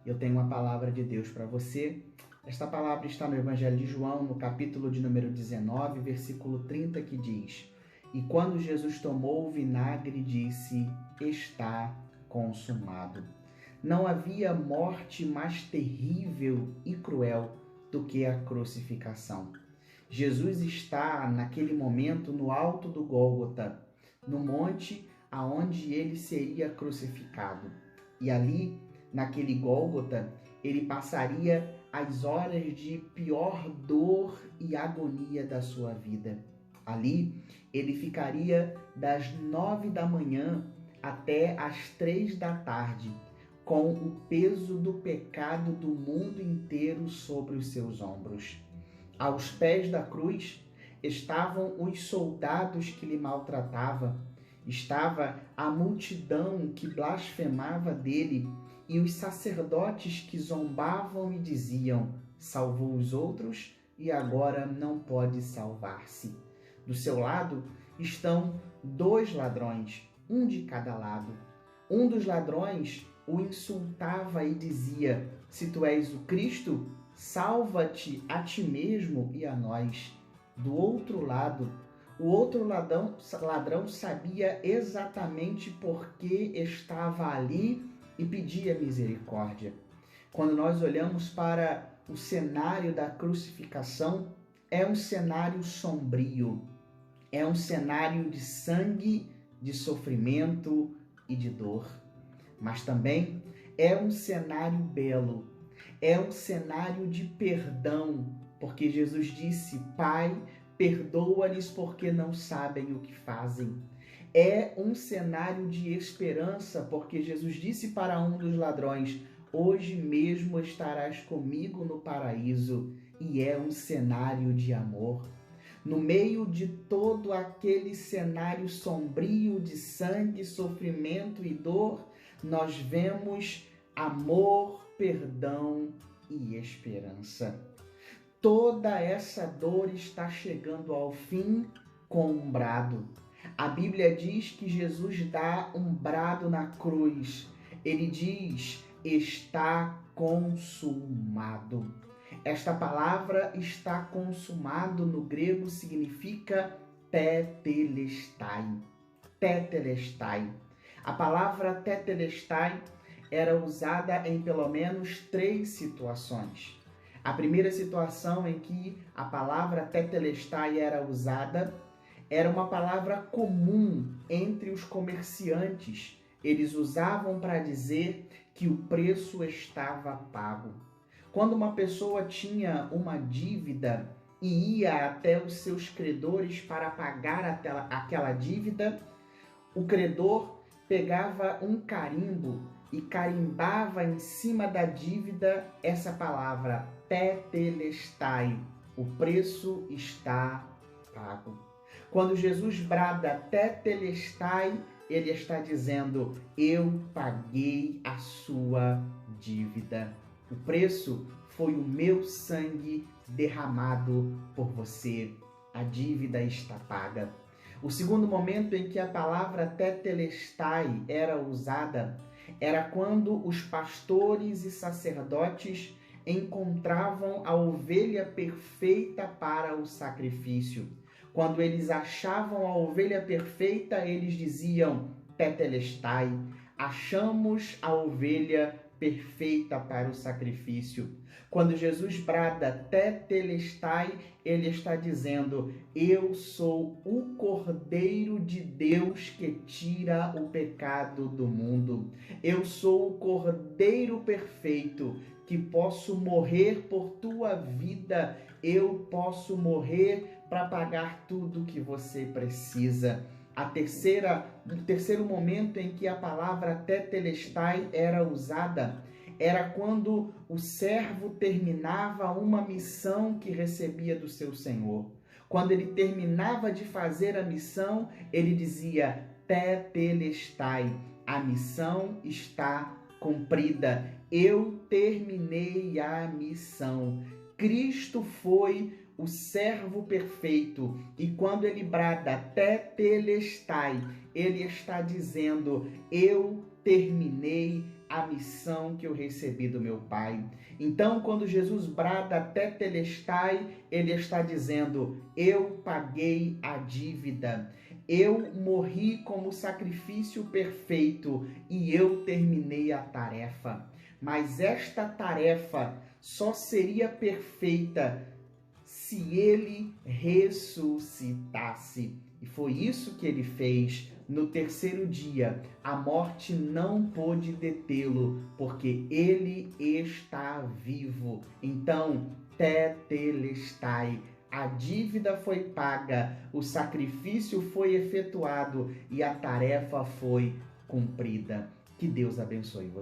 Eu tenho uma palavra de Deus para você. Esta palavra está no Evangelho de João, no capítulo de número 19, versículo 30, que diz: E quando Jesus tomou o vinagre, disse: Está consumado. Não havia morte mais terrível e cruel do que a crucificação. Jesus está, naquele momento, no alto do Gólgota, no monte aonde ele seria crucificado. E ali, naquele Gólgota, ele passaria as horas de pior dor e agonia da sua vida. Ali, ele ficaria das 9 da manhã até as 3 da tarde, com o peso do pecado do mundo inteiro sobre os seus ombros. Aos pés da cruz estavam os soldados que lhe maltratavam, estava a multidão que blasfemava dele e os sacerdotes que zombavam e diziam: salvou os outros e agora não pode salvar-se. Do seu lado estão 2 ladrões, um de cada lado. Um dos ladrões o insultava e dizia: se tu és o Cristo, salva-te a ti mesmo e a nós. Do outro lado, o outro ladrão sabia exatamente por que estava ali e pedia misericórdia. Quando nós olhamos para o cenário da crucificação, é um cenário sombrio, é um cenário de sangue, de sofrimento e de dor. Mas também é um cenário belo, é um cenário de perdão, porque Jesus disse: Pai, perdoa-lhes porque não sabem o que fazem. É um cenário de esperança, porque Jesus disse para um dos ladrões: hoje mesmo estarás comigo no paraíso. E é um cenário de amor. No meio de todo aquele cenário sombrio de sangue, sofrimento e dor, nós vemos amor, perdão e esperança. Toda essa dor está chegando ao fim com um brado. A Bíblia diz que Jesus dá um brado na cruz. Ele diz: está consumado. Esta palavra está consumado no grego significa tetelestai. Tetelestai. A palavra tetelestai era usada em pelo menos 3 situações. A primeira situação em que a palavra tetelestai era usada era uma palavra comum entre os comerciantes. Eles usavam para dizer que o preço estava pago. Quando uma pessoa tinha uma dívida e ia até os seus credores para pagar aquela dívida, o credor pegava um carimbo e carimbava em cima da dívida essa palavra, tetelestai, o preço está pago. Quando Jesus brada tetelestai, ele está dizendo: eu paguei a sua dívida. O preço foi o meu sangue derramado por você. A dívida está paga. O segundo momento em que a palavra tetelestai era usada era quando os pastores e sacerdotes encontravam a ovelha perfeita para o sacrifício. Quando eles achavam a ovelha perfeita, eles diziam: tetelestai, achamos a ovelha perfeita para o sacrifício. Quando Jesus brada tetelestai, ele está dizendo: eu sou o Cordeiro de Deus que tira o pecado do mundo. Eu sou o Cordeiro perfeito que posso morrer por tua vida. Eu posso morrer para pagar tudo que você precisa. O terceiro momento em que a palavra tetelestai era usada era quando o servo terminava uma missão que recebia do seu senhor. Quando ele terminava de fazer a missão, ele dizia: tetelestai, a missão está cumprida. Eu terminei a missão. Cristo foi o servo perfeito, e quando ele brada tetelestai, ele está dizendo: eu terminei a missão que eu recebi do meu Pai. Então, quando Jesus brada Tetelestai, ele está dizendo: eu paguei a dívida, eu morri como sacrifício perfeito e eu terminei a tarefa. Mas esta tarefa só seria perfeita se ele ressuscitasse. E foi isso que ele fez. No terceiro dia, a morte não pôde detê-lo, porque ele está vivo. Então, Tetelestai, a dívida foi paga, o sacrifício foi efetuado e a tarefa foi cumprida. Que Deus abençoe você.